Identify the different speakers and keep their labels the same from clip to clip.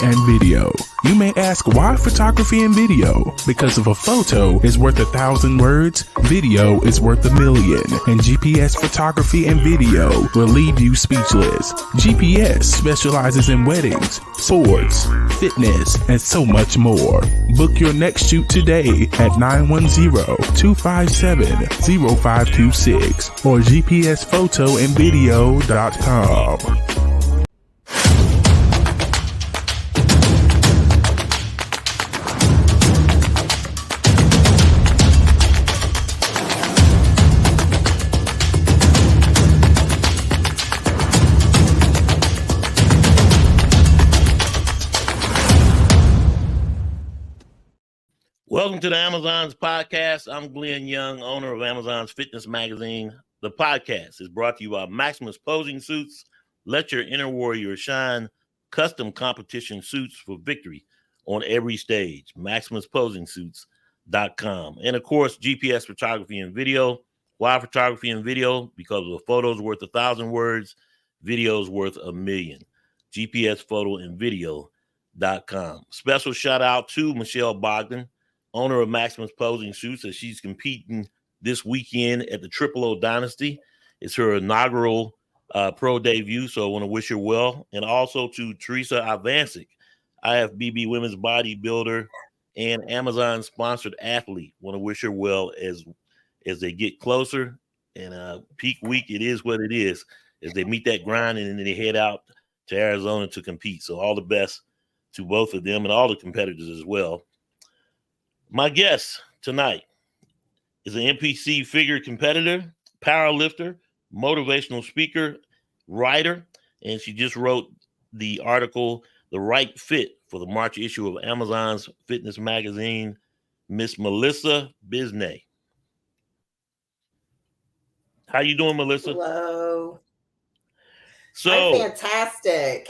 Speaker 1: and video. You may ask, why photography and video? Because if a photo is worth 1,000 words, video is worth 1,000,000. And GPS photography and video will leave you speechless. GPS specializes in weddings, swords, fitness, and so much more. Book your next shoot today at 910-257-0526 or gpsphotoandvideo.com.
Speaker 2: Welcome to the Amazon's podcast. I'm Glenn Young, owner of Amazon's Fitness Magazine. The podcast is brought to you by Maximus Posing Suits. Let your inner warrior shine. Custom competition suits for victory on every stage. MaximusPosingSuits.com. And of course, GPS photography and video. Why photography and video? Because a photo's worth 1,000 words, video's worth 1,000,000. GPSPhotoandvideo.com. Special shout out to Michelle Bogdan, owner of Maximus Posing Suits, as she's competing this weekend at the Triple O Dynasty. It's her inaugural pro debut, so I want to wish her well. And also to Teresa Ivancic, IFBB women's bodybuilder and Amazon-sponsored athlete. Want to wish her well as they get closer. And peak week, it is what it is, as they meet that grind and then they head out to Arizona to compete. So all the best to both of them and all the competitors as well. My guest tonight is an NPC figure competitor, powerlifter, motivational speaker, writer, and she just wrote the article, The Right Fit, for the March issue of Amazon's Fitness Magazine, Miss Melissa Bisnet. How you doing, Melissa?
Speaker 3: Hello.
Speaker 2: So,
Speaker 3: I'm fantastic.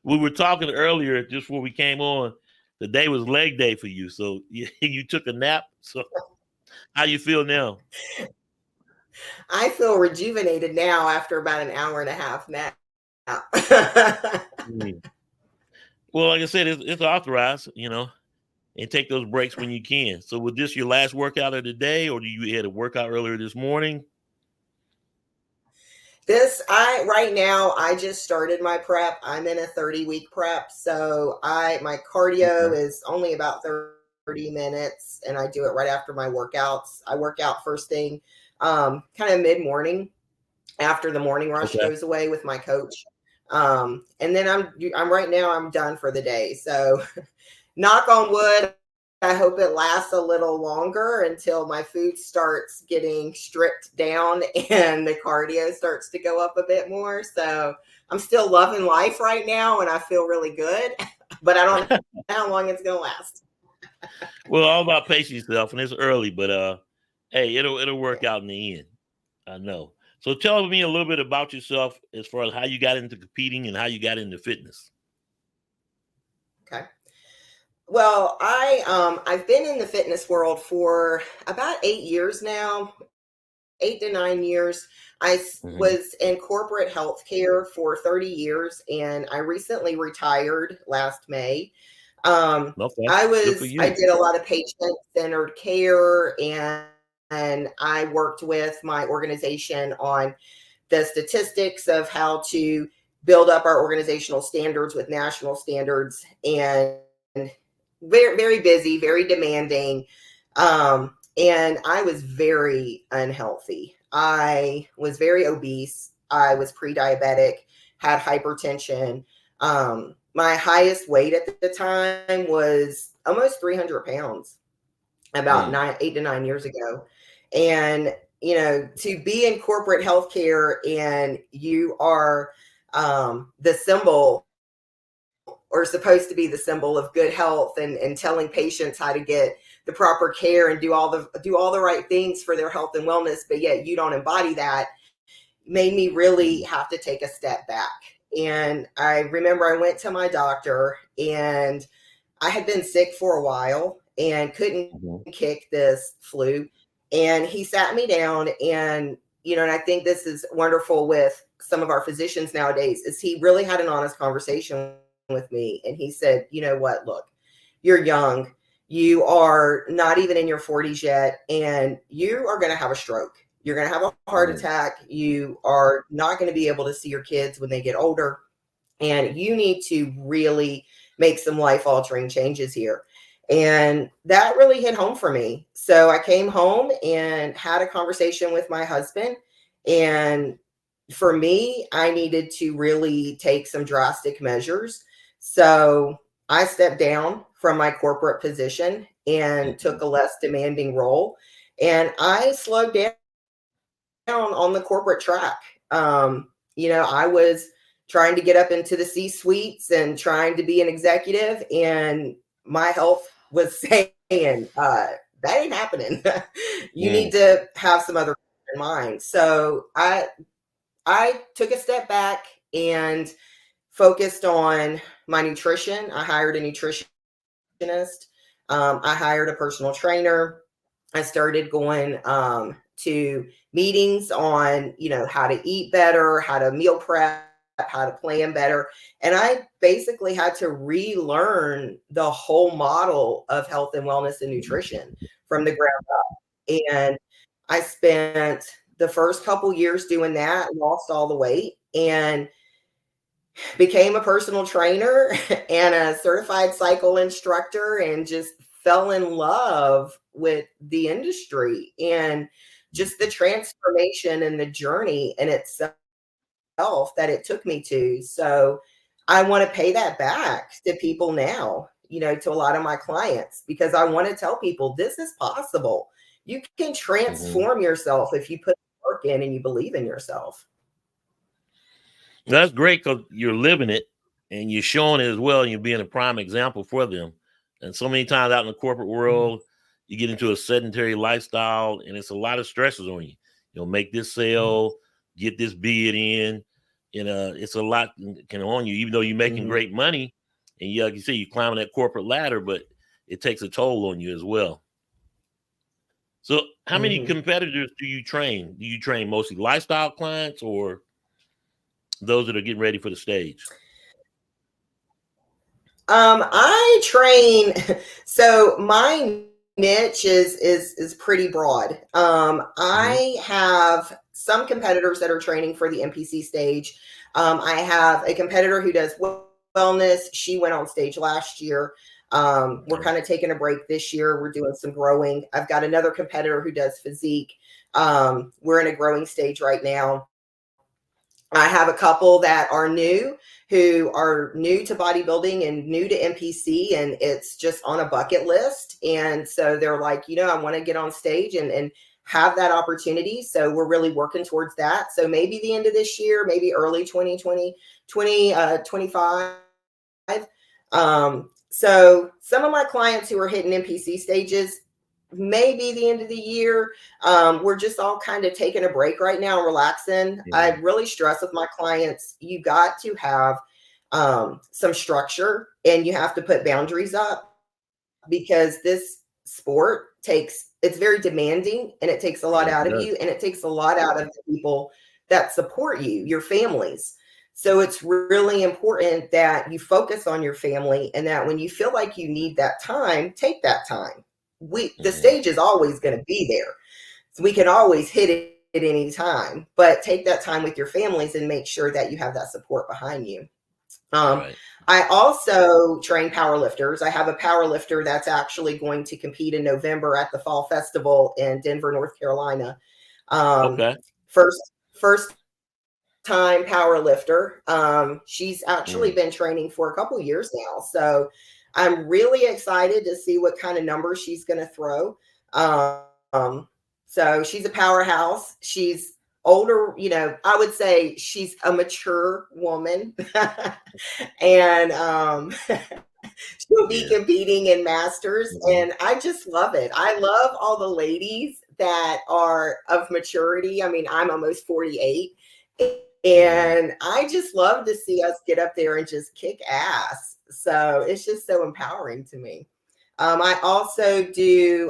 Speaker 2: We were talking earlier, just before we came on. The day was leg day for you, so you took a nap. So, how you feel now?
Speaker 3: I feel rejuvenated now after about an hour and a half nap.
Speaker 2: Well, like I said, it's authorized, and take those breaks when you can. So, was this your last workout of the day, or do you had a workout earlier this morning?
Speaker 3: Right now, I just started my prep. I'm in a 30-week prep. So my cardio is only about 30 minutes, and I do it right after my workouts. I work out first thing, kind of mid-morning after the morning rush goes away with my coach. And then I'm done for the day. So knock on wood, I hope it lasts a little longer until my food starts getting stripped down and the cardio starts to go up a bit more. So I'm still loving life right now and I feel really good, but I don't know how long it's going to last.
Speaker 2: Well, all about pacing yourself, and it's early, but hey, it'll work out in the end. I know. So tell me a little bit about yourself as far as how you got into competing and how you got into fitness.
Speaker 3: Okay. Well, I've been in the fitness world for about 8 years now, 8 to 9 years. I was in corporate healthcare for 30 years, and I recently retired last May. I did a lot of patient-centered care, and I worked with my organization on the statistics of how to build up our organizational standards with national standards, and very, very busy, very demanding. And I was very unhealthy. I was very obese. I was pre-diabetic, had hypertension. My highest weight at the time was almost 300 pounds about 8 to 9 years ago. And, to be in corporate healthcare and you are the symbol, or supposed to be the symbol of good health and telling patients how to get the proper care and do all the right things for their health and wellness, but yet you don't embody that, made me really have to take a step back. And I remember I went to my doctor, and I had been sick for a while and couldn't kick this flu. And he sat me down, and and I think this is wonderful with some of our physicians nowadays is he really had an honest conversation with me. And he said, you know what, look, you're young. You are not even in your 40s yet, and you are going to have a stroke. You're going to have a heart attack. You are not going to be able to see your kids when they get older. And you need to really make some life-altering changes here. And that really hit home for me. So I came home and had a conversation with my husband. And for me, I needed to really take some drastic measures. So I stepped down from my corporate position and took a less demanding role. And I slowed down on the corporate track. I was trying to get up into the C-suites and trying to be an executive, and my health was saying, that ain't happening. You need to have some other in mind. So I took a step back and focused on my nutrition. I hired a nutritionist. I hired a personal trainer. I started going to meetings on, how to eat better, how to meal prep, how to plan better. And I basically had to relearn the whole model of health and wellness and nutrition from the ground up. And I spent the first couple years doing that, lost all the weight, and became a personal trainer and a certified cycle instructor, and just fell in love with the industry and just the transformation and the journey in itself that it took me to. So I want to pay that back to people now, to a lot of my clients, because I want to tell people this is possible. You can transform yourself if you put work in and you believe in yourself.
Speaker 2: That's great because you're living it and you're showing it as well. And you're being a prime example for them. And so many times out in the corporate world, you get into a sedentary lifestyle and it's a lot of stresses on you. Make this sale, get this bid in. It's a lot can on you, even though you're making great money. And like you say, you're climbing that corporate ladder, but it takes a toll on you as well. So how many competitors do you train? Do you train mostly lifestyle clients or those that are getting ready for the stage?
Speaker 3: I train, so my niche is pretty broad. I have some competitors that are training for the NPC stage. I have a competitor who does wellness. She went on stage last year. We're kind of taking a break this year. We're doing some growing. I've got another competitor who does physique. We're in a growing stage right now. I have a couple that are new, who are new to bodybuilding and new to NPC, and it's just on a bucket list. And so they're like, I want to get on stage and have that opportunity. So we're really working towards that. So maybe the end of this year, maybe early 2025. So some of my clients who are hitting NPC stages, maybe the end of the year. We're just all kind of taking a break right now, relaxing. I really stress with my clients, you got to have some structure and you have to put boundaries up, because this sport it's very demanding and it takes a lot out of you, and it takes a lot out of the people that support you, your families. So it's really important that you focus on your family, and that when you feel like you need that time, take that time. The stage is always going to be there. So we can always hit it at any time, but take that time with your families and make sure that you have that support behind you. I also train powerlifters. I have a powerlifter that's actually going to compete in November at the Fall Festival in Denver, North Carolina. First time powerlifter. She's actually been training for a couple years now. So I'm really excited to see what kind of numbers she's going to throw. So she's a powerhouse. She's older, I would say she's a mature woman. And she'll be competing in masters. And I just love it. I love all the ladies that are of maturity. I mean, I'm almost 48. And I just love to see us get up there and just kick ass. So it's just so empowering to me. I also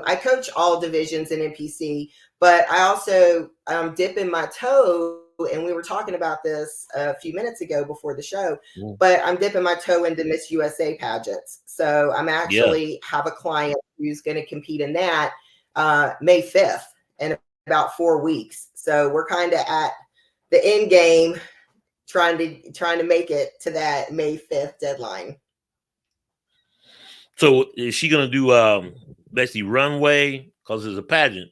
Speaker 3: I coach all divisions in NPC, but I also dip in my toes and we were talking about this a few minutes ago before the show,
Speaker 2: Mm.
Speaker 3: but I'm dipping my toe into Miss USA pageants. So I'm
Speaker 2: Yeah.
Speaker 3: actually have a client who's going to compete in that May 5th in about 4 weeks. So we're kind of at the end game, trying to make it to that May 5th deadline.
Speaker 2: So is she gonna do basically runway, because it's a pageant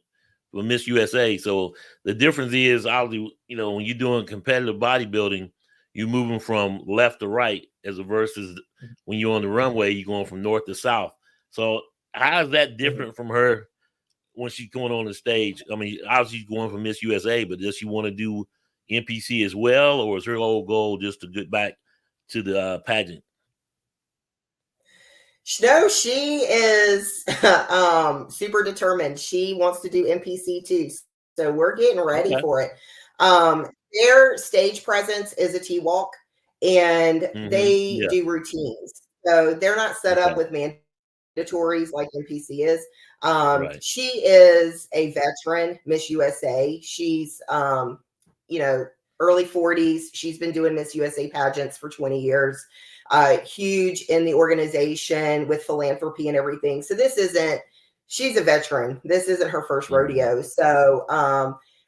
Speaker 2: for Miss USA? So the difference is, I'll do, when you're doing competitive bodybuilding, you're moving from left to right, as a versus when you're on the runway, you're going from north to south. So how is that different from her when she's going on the stage? I mean, obviously she's going for Miss USA, but does she want to do NPC as well, or is her whole goal just to get back to the pageant?
Speaker 3: No, she is super determined. She wants to do NPC too. So we're getting ready
Speaker 2: Okay.
Speaker 3: for it. Their stage presence is a T-walk, and they
Speaker 2: Yeah.
Speaker 3: do routines. So they're not set up
Speaker 2: Okay.
Speaker 3: with mandatories like NPC is.
Speaker 2: Right.
Speaker 3: She is a veteran Miss USA. She's early 40s. She's been doing Miss USA pageants for 20 years. Huge in the organization with philanthropy and everything. So she's a veteran. This isn't her first rodeo. So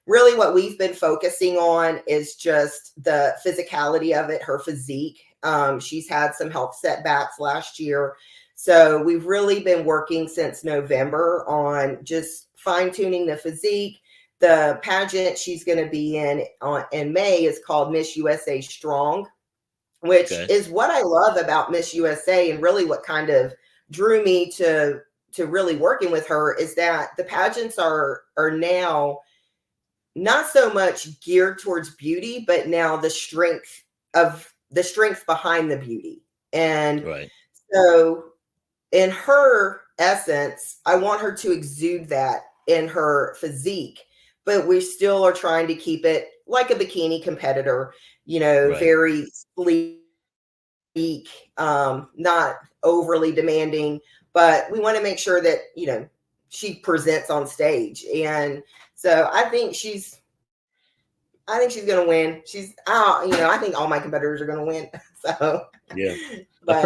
Speaker 3: really what we've been focusing on is just the physicality of it, her physique. She's had some health setbacks last year. So we've really been working since November on just fine-tuning the physique. The pageant she's going to be in May is called Miss USA Strong, which is what I love about Miss USA, and really what kind of drew me to really working with her is that the pageants are now not so much geared towards beauty, but now the strength behind the beauty. And so in her essence, I want her to exude that in her physique, but we still are trying to keep it like a bikini competitor, very sleek, not overly demanding, but we want to make sure that, she presents on stage. And so I think she's going to win. I think all my competitors are going to win. So,
Speaker 2: yeah.
Speaker 3: But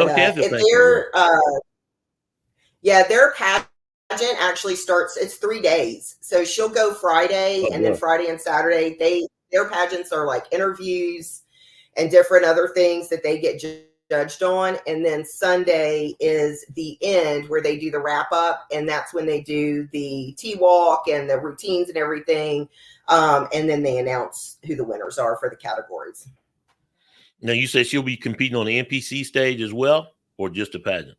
Speaker 3: their pageant actually starts, it's 3 days. So she'll go Friday, and then Friday and Saturday, their pageants are like interviews and different other things that they get judged on. And then Sunday is the end where they do the wrap up. And that's when they do the T-walk and the routines and everything. And then they announce who the winners are for the categories.
Speaker 2: Now, you said she'll be competing on the NPC stage as well, or just a pageant?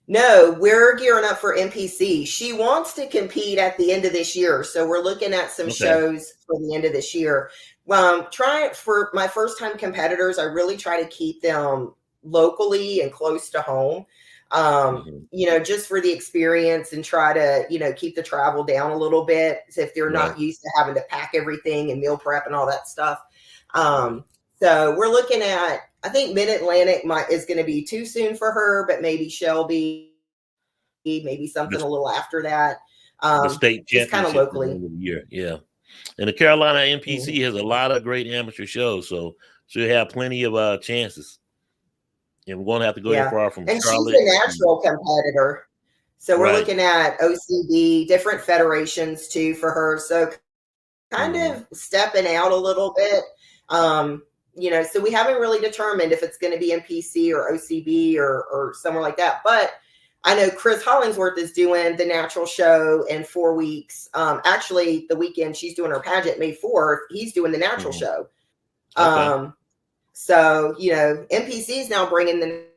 Speaker 3: No, we're gearing up for NPC. She wants to compete at the end of this year. So we're looking at some shows for the end of this year. Trying for my first time competitors, I really try to keep them locally and close to home, just for the experience, and try to, keep the travel down a little bit if they're not used to having to pack everything and meal prep and all that stuff. So we're looking at, I think Mid-Atlantic is going to be too soon for her, but maybe Shelby, maybe something a little after that.
Speaker 2: The state
Speaker 3: just kind of locally.
Speaker 2: Of the year, yeah. And the Carolina NPC has a lot of great amateur shows, so she'll have plenty of chances. And we're going to have to go that far from Charlotte.
Speaker 3: She's a natural competitor. So we're looking at OCB, different federations too for her. So kind of stepping out a little bit. So we haven't really determined if it's going to be NPC or OCB or somewhere like that. But I know Chris Hollingsworth is doing the natural show in 4 weeks. Actually, the weekend she's doing her pageant, May 4th, he's doing the natural show. So, NPC is now bringing the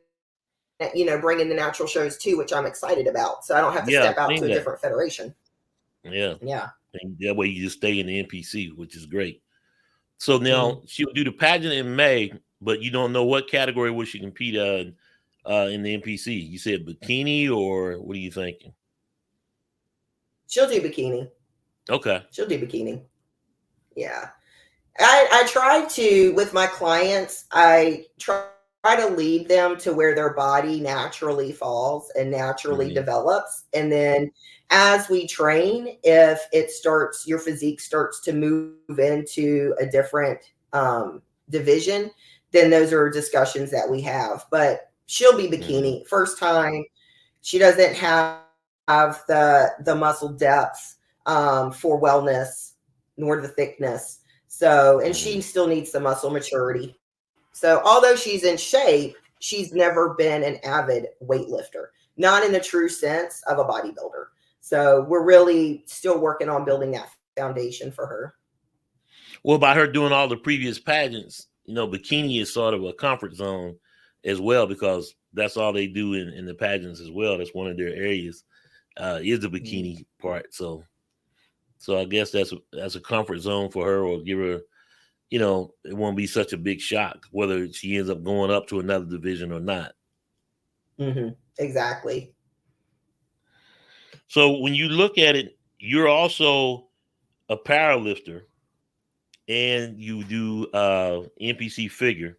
Speaker 3: natural shows too, which I'm excited about. So I don't have to step out to a different federation.
Speaker 2: Yeah.
Speaker 3: Yeah.
Speaker 2: And that way you just stay in the NPC, which is great. So now she'll do the pageant in May, but you don't know what category will she compete in the NPC. You said bikini, or what are you thinking?
Speaker 3: She'll do bikini.
Speaker 2: Okay.
Speaker 3: She'll do bikini. Yeah. I try to, with my clients, I try to lead them to where their body naturally falls and naturally develops. And then as we train, if your physique starts to move into a different division, then those are discussions that we have. But she'll be bikini. First time, she doesn't have the muscle depth for wellness, nor the thickness. So, and she still needs the muscle maturity. So although she's in shape, she's never been an avid weightlifter, not in the true sense of a bodybuilder. So we're really still working on building that foundation for her.
Speaker 2: Well, by her doing all the previous pageants, bikini is sort of a comfort zone as well, because that's all they do in the pageants as well. That's one of their areas, is the bikini part. So I guess that's a comfort zone for her, or give her, it won't be such a big shock whether she ends up going up to another division or not.
Speaker 3: Exactly.
Speaker 2: So when you look at it, you're also a powerlifter, and you do NPC figure,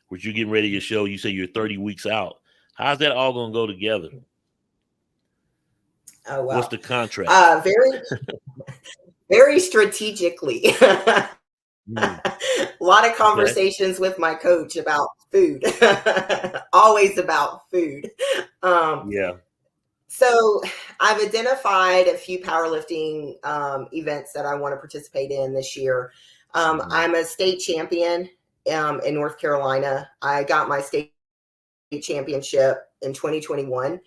Speaker 2: which you're getting ready to show. You say you're 30 weeks out. How's that all going to go together?
Speaker 3: Oh, wow.
Speaker 2: What's the contract?
Speaker 3: Very, very strategically. A lot of conversations with my coach about food. Always about food. So I've identified a few powerlifting events that I want to participate in this year. I'm a state champion in North Carolina. I got my state championship in 2021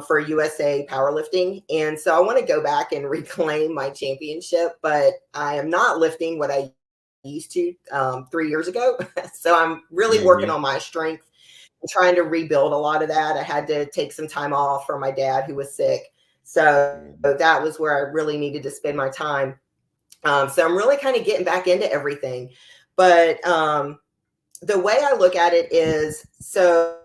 Speaker 3: for USA powerlifting. And so I want to go back and reclaim my championship, but I am not lifting what I used to 3 years ago. So I'm really working on my strength. I'm trying to rebuild a lot of that. I had to take some time off for my dad who was sick. So that was where I really needed to spend my time. So I'm really kind of getting back into everything. But the way I look at it is, so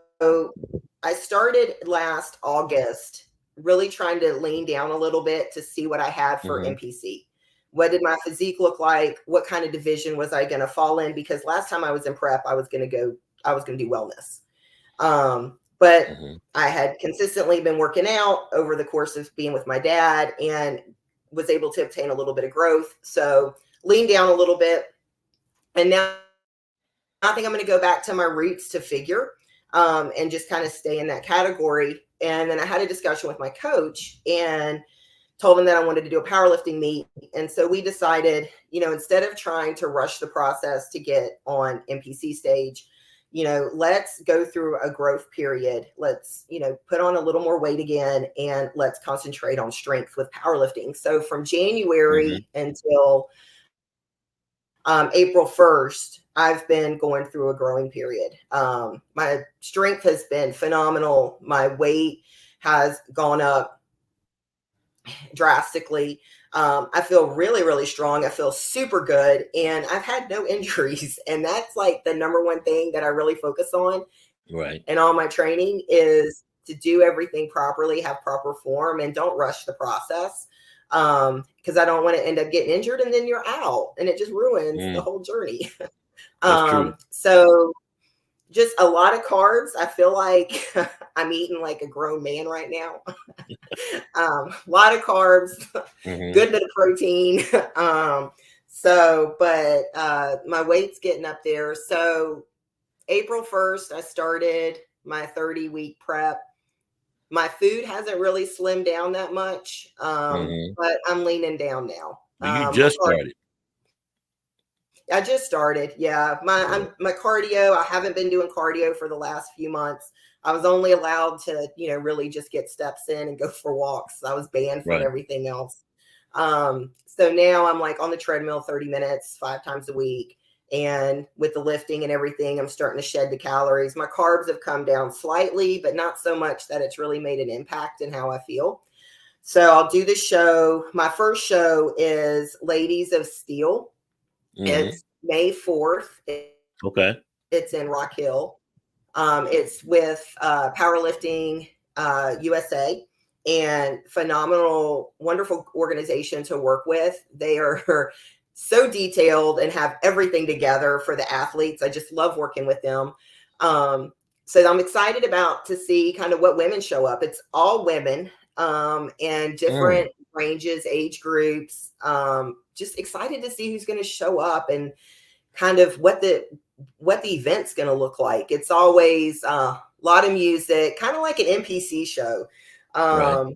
Speaker 3: I started last August really trying to lean down a little bit to see what I had for NPC. What did my physique look like? What kind of division was I going to fall in? Because last time I was in prep, I was going to do wellness. But I had consistently been working out over the course of being with my dad and was able to obtain a little bit of growth. So lean down a little bit. And now I think I'm going to go back to my roots to figure and just kind of stay in that category. And then I had a discussion with my coach and told him that I wanted to do a powerlifting meet. And so we decided, instead of trying to rush the process to get on NPC stage, let's go through a growth period. Let's, put on a little more weight again, and let's concentrate on strength with powerlifting. So from January until April 1st, I've been going through a growing period. My strength has been phenomenal. My weight has gone up drastically. I feel really, really strong. I feel super good, and I've had no injuries. And that's like the number one thing that I really focus on.
Speaker 2: Right.
Speaker 3: And all my training is to do everything properly, have proper form, and don't rush the process. Because I don't want to end up getting injured and then you're out, and it just ruins the whole journey. So just a lot of carbs. I feel like I'm eating like a grown man right now. A lot of carbs, good bit of protein. But my weight's getting up there. So April 1st, I started my 30-week prep. My food hasn't really slimmed down that much, but I'm leaning down now.
Speaker 2: You just started.
Speaker 3: I just started. Yeah. My cardio, I haven't been doing cardio for the last few months. I was only allowed to, really just get steps in and go for walks. I was banned from everything else. So now I'm like on the treadmill 30 minutes, 5 times a week. And with the lifting and everything, I'm starting to shed the calories. My carbs have come down slightly, but not so much that it's really made an impact in how I feel. So I'll do the show. My first show is Ladies of Steel. It's May 4th.
Speaker 2: Okay.
Speaker 3: It's in Rock Hill. It's with Powerlifting USA, and phenomenal, wonderful organization to work with. They are so detailed and have everything together for the athletes. I just love working with them. So I'm excited to see kind of what women show up. It's all women, and different ranges, age groups. Just excited to see who's going to show up and kind of what the event's going to look like. It's always a lot of music, kind of like an NPC show.
Speaker 2: Right.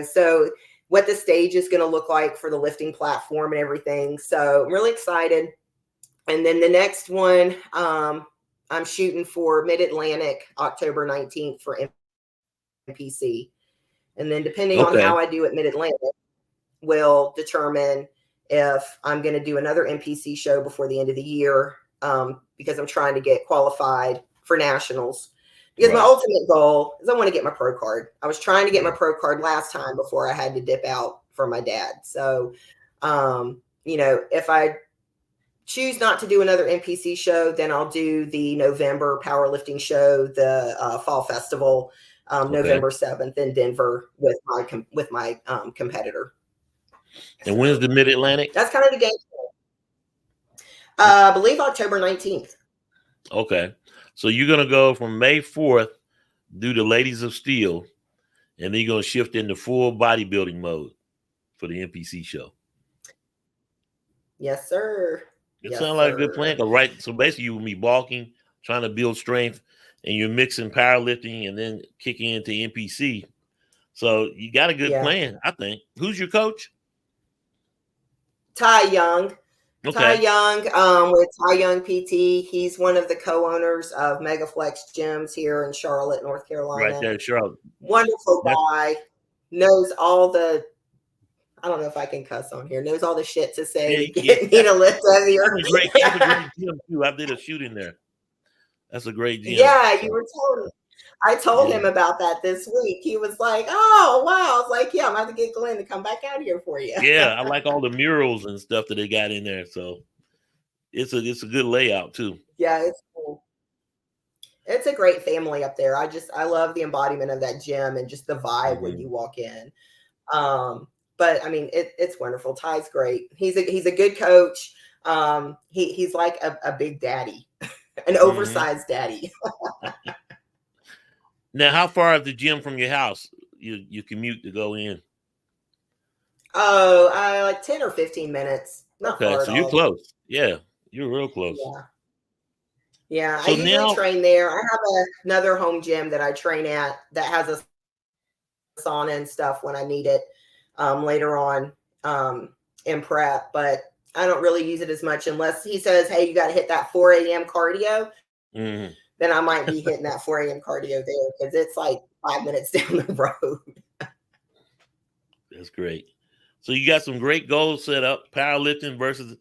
Speaker 3: So what the stage is going to look like for the lifting platform and everything. So I'm really excited. And then the next one, I'm shooting for Mid-Atlantic, October 19th for NPC. And then depending on how I do at Mid-Atlantic will determine if I'm going to do another NPC show before the end of the year, because I'm trying to get qualified for nationals. Because my ultimate goal is I want to get my pro card. I was trying to get my pro card last time before I had to dip out for my dad. So, if I choose not to do another NPC show, then I'll do the November powerlifting show, the fall festival, November 7th in Denver with my competitor.
Speaker 2: And when's the Mid-Atlantic?
Speaker 3: That's kind of the game. I believe October 19th.
Speaker 2: Okay. So you're going to go from May 4th, do the Ladies of Steel, and then you're going to shift into full bodybuilding mode for the NPC show.
Speaker 3: Yes, sir.
Speaker 2: It sounds like a good plan. Right. So basically you will be bulking, trying to build strength, and you're mixing powerlifting and then kicking into NPC. So you got a good plan, I think. Who's your coach?
Speaker 3: Ty Young.
Speaker 2: Okay.
Speaker 3: Ty Young, with Ty Young PT. He's one of the co-owners of Megaflex Gyms here in Charlotte, North Carolina.
Speaker 2: Right there in Charlotte.
Speaker 3: Wonderful guy. Knows all the, I don't know if I can cuss on here, knows all the shit to say to get me to lift heavier.
Speaker 2: That's a great gym too. I did a shoot in there. That's a great gym.
Speaker 3: Yeah, you were telling me. I told him about that this week. He was like, "Oh, wow." I was like, "Yeah, I'm going to get Glenn to come back out here for you."
Speaker 2: Yeah, I like all the murals and stuff that they got in there. So it's a good layout too.
Speaker 3: Yeah, it's cool. It's a great family up there. I love the embodiment of that gym and just the vibe when you walk in. But I mean, it's wonderful. Ty's great. He's a good coach. He's like a big daddy, an oversized daddy.
Speaker 2: Now, how far is the gym from your house? You commute to go in?
Speaker 3: Oh, like 10 or 15 minutes. Not far at
Speaker 2: so
Speaker 3: all.
Speaker 2: you're close. Yeah, you're real close.
Speaker 3: Yeah.
Speaker 2: So
Speaker 3: I usually train there. I have another home gym that I train at that has a sauna and stuff when I need it later on in prep, but I don't really use it as much unless he says, "Hey, you got to hit that 4 a.m. cardio." Then I might be hitting that 4 a.m. cardio there because it's like 5 minutes down the road.
Speaker 2: That's great. So you got some great goals set up: powerlifting versus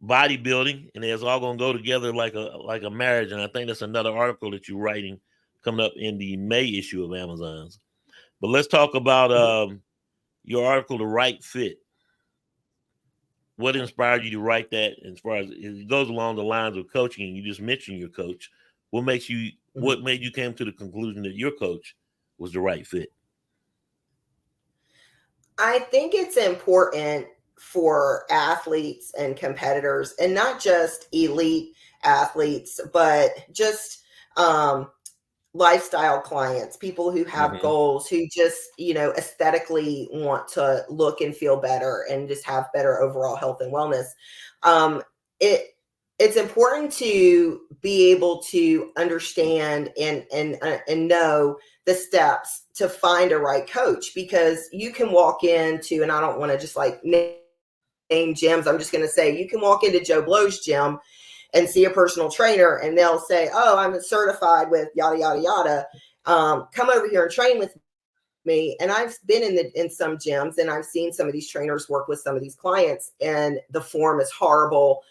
Speaker 2: bodybuilding, and it's all going to go together like a marriage. And I think that's another article that you're writing coming up in the May issue of Amazon's. But let's talk about your article, "The Right Fit." What inspired you to write that? As far as it goes along the lines of coaching, you just mentioned your coach. What made you came to the conclusion that your coach was the right fit?
Speaker 3: I think it's important for athletes and competitors, and not just elite athletes, but just lifestyle clients, people who have goals, who just, aesthetically want to look and feel better and just have better overall health and wellness. It's important to be able to understand and know the steps to find a right coach, because you can walk into, and I don't want to just like name gyms. I'm just going to say you can walk into Joe Blow's gym and see a personal trainer, and they'll say, "Oh, I'm certified with yada, yada, yada. Come over here and train with me." And I've been in some gyms, and I've seen some of these trainers work with some of these clients, and the form is horrible.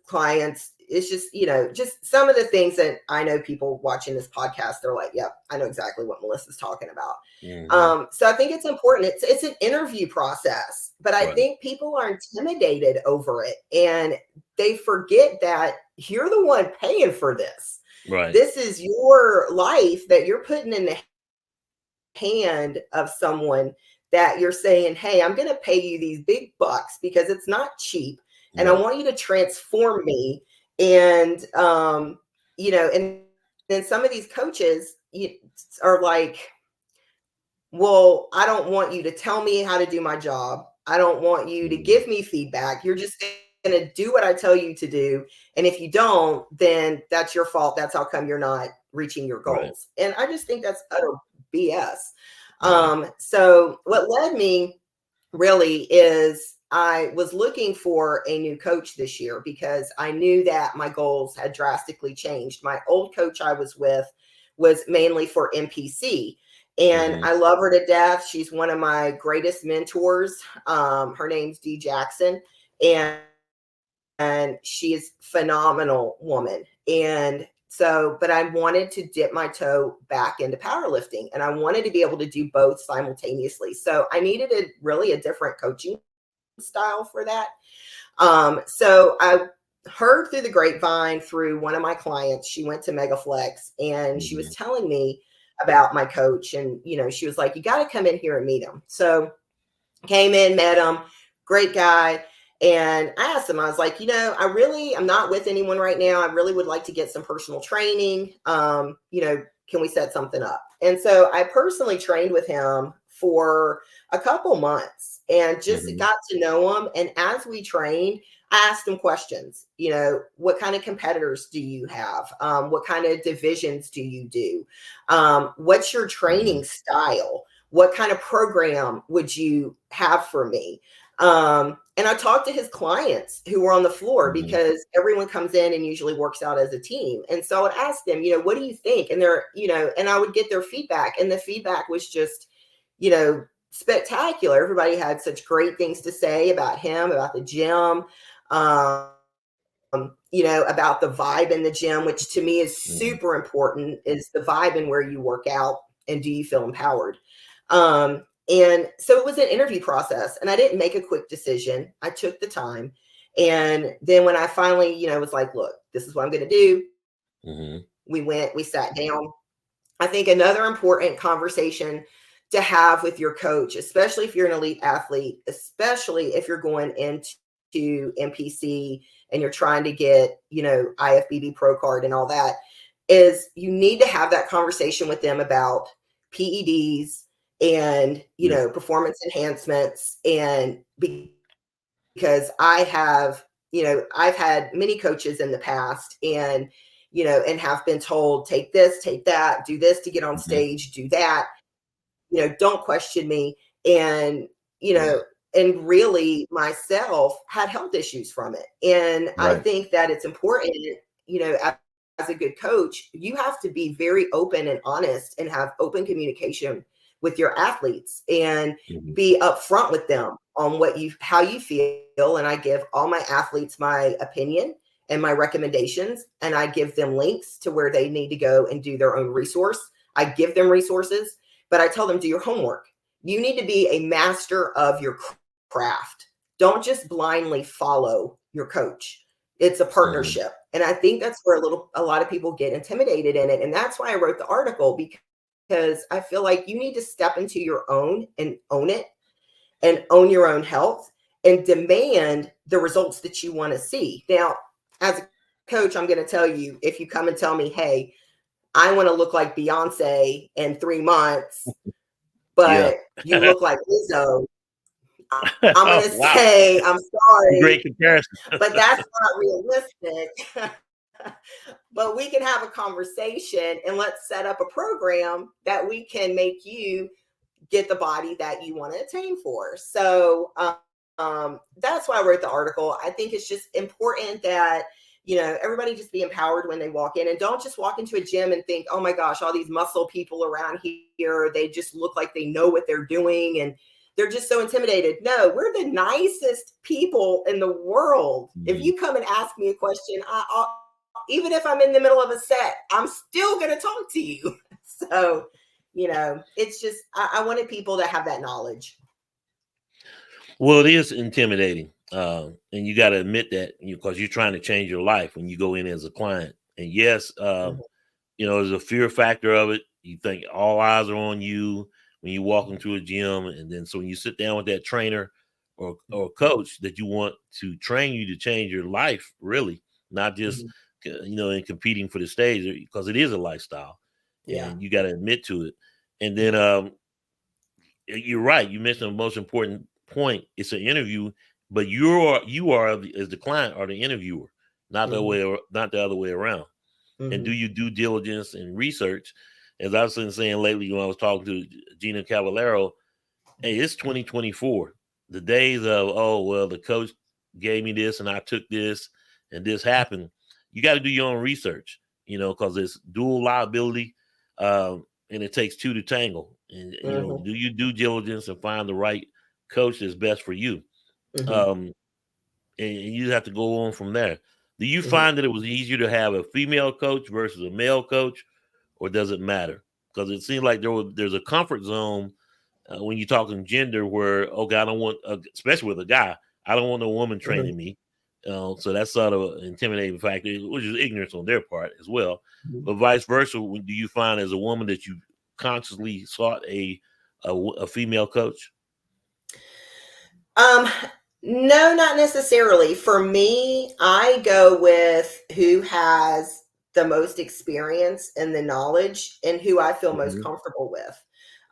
Speaker 3: Clients, it's just, just some of the things that I know people watching this podcast, they're like, "Yep, I know exactly what Melissa's talking about." So I think it's important. It's an interview process, but I think people are intimidated over it, and they forget that you're the one paying for this.
Speaker 2: Right.
Speaker 3: This is your life that you're putting in the hand of someone that you're saying, "Hey, I'm going to pay you these big bucks because it's not cheap. And I want you to transform me." And and then some of these coaches are like, well, I don't want you to tell me how to do my job. I don't want you to give me feedback. You're just going to do what I tell you to do. And if you don't, then that's your fault. That's how come you're not reaching your goals. Right. And I just think that's utter BS. So what led me really is I was looking for a new coach this year because I knew that my goals had drastically changed. My old coach I was with was mainly for NPC. And I love her to death. She's one of my greatest mentors. Her name's Dee Jackson. And she is a phenomenal woman. And so, but I wanted to dip my toe back into powerlifting, and I wanted to be able to do both simultaneously. So I needed really a different coaching style for that. So I heard through the grapevine through one of my clients, she went to Megaflex, and she was telling me about my coach. And, she was like, you got to come in here and meet him. So came in, met him, great guy. And I asked him, I was like, I'm not with anyone right now. I really would like to get some personal training. Can we set something up? And so I personally trained with him for a couple months and just got to know him. And as we trained, I asked him questions, what kind of competitors do you have? What kind of divisions do you do? What's your training style? What kind of program would you have for me? And I talked to his clients who were on the floor because everyone comes in and usually works out as a team. And so I would ask them, what do you think? And they're, and I would get their feedback, and the feedback was just, spectacular. Everybody had such great things to say about him, about the gym, about the vibe in the gym, which to me is super important, is the vibe and where you work out, and do you feel empowered? And so it was an interview process, and I didn't make a quick decision. I took the time. And then when I finally, was like, look, this is what I'm going to do. We sat down. I think another important conversation to have with your coach, especially if you're an elite athlete, especially if you're going into NPC and you're trying to get, IFBB Pro card and all that, is you need to have that conversation with them about PEDs and, performance enhancements. And because I've had many coaches in the past, and, and have been told, take this, take that, do this to get on stage, do that, don't question me. And, and really myself had health issues from it. And I think that it's important, as a good coach, you have to be very open and honest and have open communication with your athletes, and be upfront with them on how you feel. And I give all my athletes my opinion and my recommendations, and I give them links to where they need to go and do their own resource. I give them resources, but I tell them, do your homework. You need to be a master of your craft. Don't just blindly follow your coach. It's a partnership. And I think that's where a lot of people get intimidated in it. And that's why I wrote the article, because I feel like you need to step into your own and own it, and own your own health, and demand the results that you want to see. Now, as a coach, I'm going to tell you, if you come and tell me, hey, I want to look like Beyonce in 3 months, but you look like Lizzo, I'm going to say, I'm sorry.
Speaker 2: Great comparison.
Speaker 3: But that's not realistic. But we can have a conversation, and let's set up a program that we can make you get the body that you want to attain for. So that's why I wrote the article. I think it's just important that, everybody just be empowered when they walk in, and don't just walk into a gym and think, oh my gosh, all these muscle people around here, they just look like they know what they're doing, and they're just so intimidated. No, we're the nicest people in the world. If you come and ask me a question, even if I'm in the middle of a set, I'm still going to talk to you. So, it's just, I wanted people to have that knowledge.
Speaker 2: Well, it is intimidating. And you got to admit that, because you're trying to change your life when you go in as a client. And yes, there's a fear factor of it. You think all eyes are on you when you walk into a gym. And then so when you sit down with that trainer or coach that you want to train you to change your life, really, not just in competing for the stage, because it is a lifestyle,
Speaker 3: Yeah.
Speaker 2: and you got to admit to it. And then you're right. You mentioned the most important point. It's an interview, but you are as the client or the interviewer, not not the other way around. And do
Speaker 3: Mm-hmm.
Speaker 2: your due diligence and research. As I've been saying lately when I was talking to Gina Cavallero, hey, it's 2024. The days of, oh, well, the coach gave me this and I took this and this happened. You got to do your own research, because it's dual liability, and it takes two to tangle. And,
Speaker 3: Mm-hmm.
Speaker 2: do your due diligence and find the right coach that's best for you.
Speaker 3: Mm-hmm.
Speaker 2: Um, and you have to go on from there. Do you
Speaker 3: Mm-hmm.
Speaker 2: find that it was easier to have a female coach versus a male coach, or does it matter? Because it seems like there's a comfort zone when you're talking gender, where okay, I don't want, especially with a guy, I don't want no woman
Speaker 3: Mm-hmm.
Speaker 2: training me. So that's sort of an intimidating factor, which is ignorance on their part as well. But vice versa, do you find as a woman that you consciously sought a female coach?
Speaker 3: Um, no, not necessarily. For me, I go with who has the most experience and the knowledge and who I feel most
Speaker 2: Mm-hmm.
Speaker 3: comfortable with.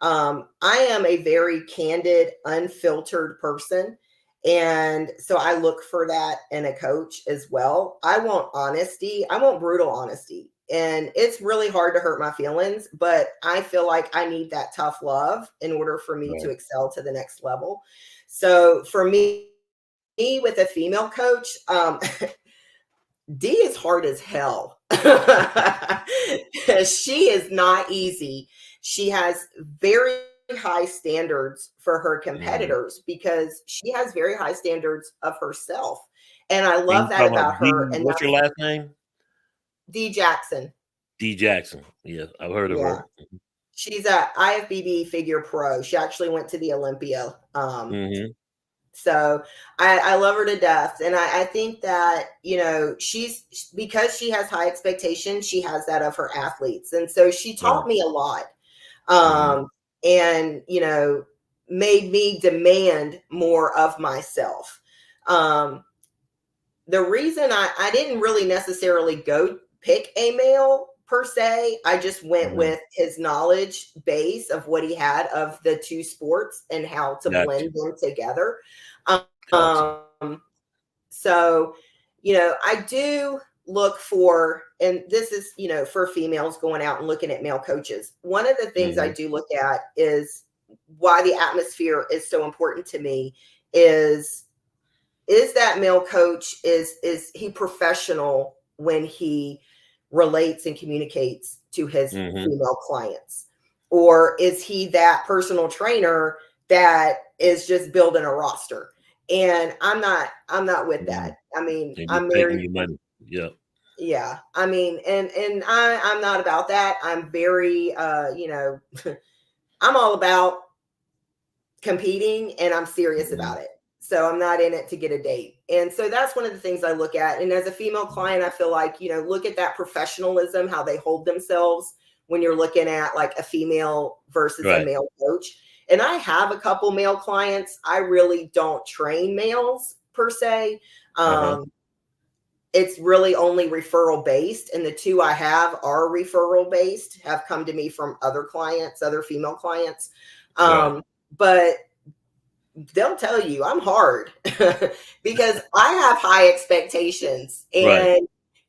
Speaker 3: I am a very candid, unfiltered person. And so I look for that in a coach as well. I want honesty. I want brutal honesty. And it's really hard to hurt my feelings, but I feel like I need that tough love in order for me to
Speaker 2: Right.
Speaker 3: excel to the next level. So for me with a female coach, D is hard as hell. She is not easy. She has very high standards for her
Speaker 2: Mm-hmm.
Speaker 3: competitors because she has very high standards of herself. And I
Speaker 2: And
Speaker 3: love
Speaker 2: you
Speaker 3: that
Speaker 2: talking
Speaker 3: about
Speaker 2: about
Speaker 3: her.
Speaker 2: D?
Speaker 3: And
Speaker 2: What's your
Speaker 3: that's
Speaker 2: last name?
Speaker 3: D Jackson.
Speaker 2: D Jackson. Yeah, I've heard of
Speaker 3: Yeah.
Speaker 2: her.
Speaker 3: She's a IFBB figure pro. She actually went to the Olympia.
Speaker 2: Mm-hmm.
Speaker 3: So I love her to death. And I think that, because she has high expectations, she has that of her athletes. And so she
Speaker 2: Right.
Speaker 3: taught me a lot.
Speaker 2: Mm-hmm.
Speaker 3: And, made me demand more of myself. Um, the reason I didn't really necessarily go pick a male per se, I just went
Speaker 2: Mm-hmm.
Speaker 3: with his knowledge base of what he had of the two sports and how to
Speaker 2: Gotcha.
Speaker 3: blend them together.
Speaker 2: Gotcha.
Speaker 3: Um, so, I do look for, and this is, for females going out and looking at male coaches. One of the things I
Speaker 2: Mm-hmm.
Speaker 3: do look at is why the atmosphere is so important to me is that male coach, is he professional when he relates and communicates to his
Speaker 2: Mm-hmm.
Speaker 3: female clients, or is he that personal trainer that is just building a roster? And I'm not with
Speaker 2: Mm-hmm.
Speaker 3: that. I mean,
Speaker 2: And just
Speaker 3: I'm
Speaker 2: taking
Speaker 3: married.
Speaker 2: your money. Yeah.
Speaker 3: Yeah, I mean, and I'm not about that. I'm very I'm all about competing and I'm serious
Speaker 2: Mm-hmm.
Speaker 3: about it. So I'm not in it to get a date. And so that's one of the things I look at. And as a female client, I feel like, look at that professionalism, how they hold themselves when you're looking at like a female versus a
Speaker 2: Right.
Speaker 3: male coach. And I have a couple male clients. I really don't train males per se.
Speaker 2: Uh-huh.
Speaker 3: It's really only referral based. And the two I have are referral based, have come to me from other clients, other female clients.
Speaker 2: Right.
Speaker 3: But they'll tell you I'm hard because I have high expectations.
Speaker 2: Right.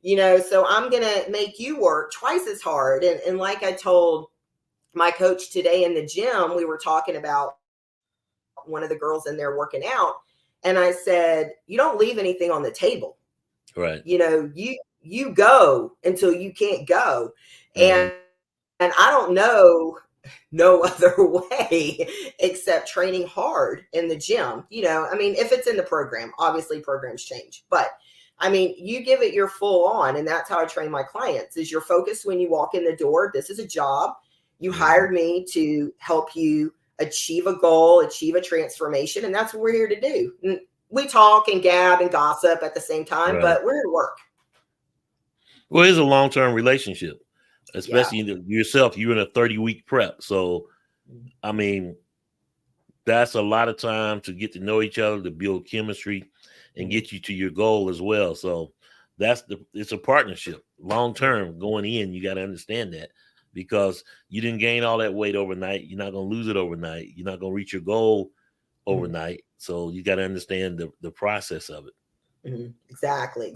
Speaker 3: And, so I'm going to make you work twice as hard. And like I told my coach today in the gym, we were talking about one of the girls in there working out. And I said, you don't leave anything on the table.
Speaker 2: Right.
Speaker 3: You go until you can't go.
Speaker 2: Mm-hmm.
Speaker 3: And I don't know no other way except training hard in the gym. I mean, if it's in the program, obviously programs change, but I mean, you give it your full on. And that's how I train my clients is you're focused when you walk in the door. This is a job. You
Speaker 2: Mm-hmm.
Speaker 3: hired me to help you achieve a goal, achieve a transformation. And that's what we're here to do. And we talk and gab and gossip at the same time,
Speaker 2: Right.
Speaker 3: but we're here to work.
Speaker 2: Well, it's a long-term relationship,
Speaker 3: Yeah.
Speaker 2: especially yourself. You're in a 30-week prep. So, I mean, that's a lot of time to get to know each other, to build chemistry and
Speaker 3: Mhm.
Speaker 2: get you to your goal as well. So it's a partnership long term going in. You got to understand that, because you didn't gain all that weight overnight. You're not going to lose it overnight. You're not going to reach your goal overnight. So you got to understand the process of it.
Speaker 3: Exactly.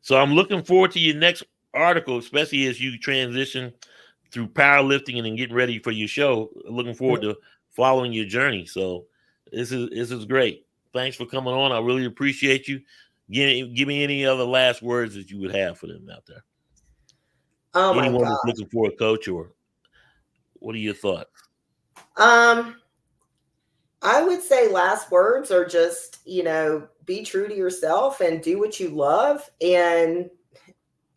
Speaker 2: So I'm looking forward to your next article, especially as you transition through powerlifting and then getting ready for your show. Looking forward to following your journey. So this is great. Thanks for coming on. I really appreciate you. Give me any other last words that you would have for them out there.
Speaker 3: Oh my
Speaker 2: Anyone
Speaker 3: God.
Speaker 2: that's looking for a coach, or what are your thoughts?
Speaker 3: I would say last words are just, be true to yourself and do what you love. And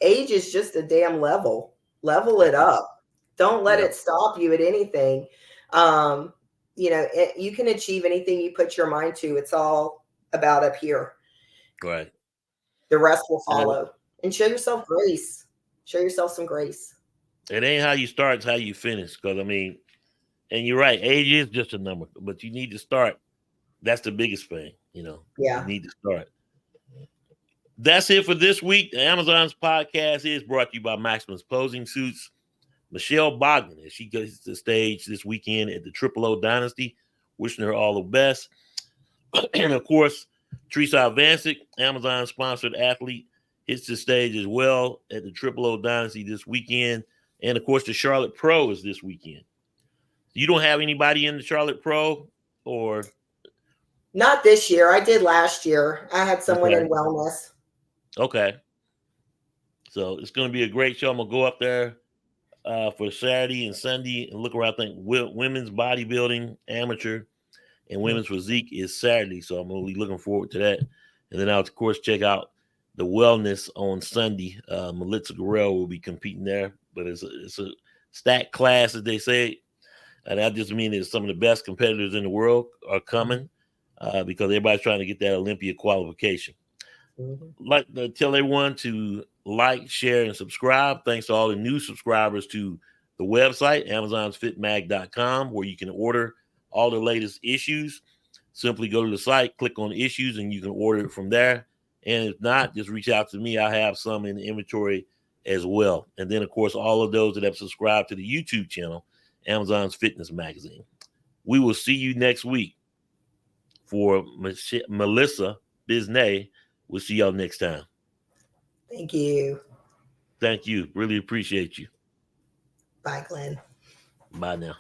Speaker 3: age is just a damn level it up. Don't let it stop you at anything. You can achieve anything you put your mind to. It's all about up here.
Speaker 2: Right.
Speaker 3: The rest will follow. And show yourself grace. Show yourself some grace.
Speaker 2: It ain't how you start, it's how you finish. Because, and you're right, age is just a number, but you need to start. That's the biggest thing,
Speaker 3: Yeah.
Speaker 2: You need to start. That's it for this week. The Amazon's podcast is brought to you by Maximus Posing Suits. Michelle Bogdan, as she gets the stage this weekend at the Triple O Dynasty, wishing her all the best. And of course, Teresa Avancic, Amazon-sponsored athlete, hits the stage as well at the Triple O Dynasty this weekend. And of course, the Charlotte Pro is this weekend. You don't have anybody in the Charlotte Pro, or?
Speaker 3: Not this year. I did last year. I had someone in wellness.
Speaker 2: Okay. So it's going to be a great show. I'm going to go up there for Saturday and Sunday and look around. I think women's bodybuilding amateur and women's physique is Saturday. So I'm going to be looking forward to that. And then I'll, of course, check out the wellness on Sunday. Melissa Guerrero will be competing there. But it's a stacked class, as they say. And that just means that some of the best competitors in the world are coming because everybody's trying to get that Olympia qualification. Like to tell everyone to like, share, and subscribe. Thanks to all the new subscribers to the website, amazonsfitmag.com, where you can order all the latest issues. Simply go to the site, click on issues, and you can order it from there. And if not, just reach out to me. I have some in the inventory as well. And then, of course, all of those that have subscribed to the YouTube channel, Amazon's Fitness Magazine. We will see you next week. For Melissa Bisnet, we'll see y'all next time.
Speaker 3: Thank you.
Speaker 2: Thank you. Really appreciate you.
Speaker 3: Bye, Glenn.
Speaker 2: Bye now.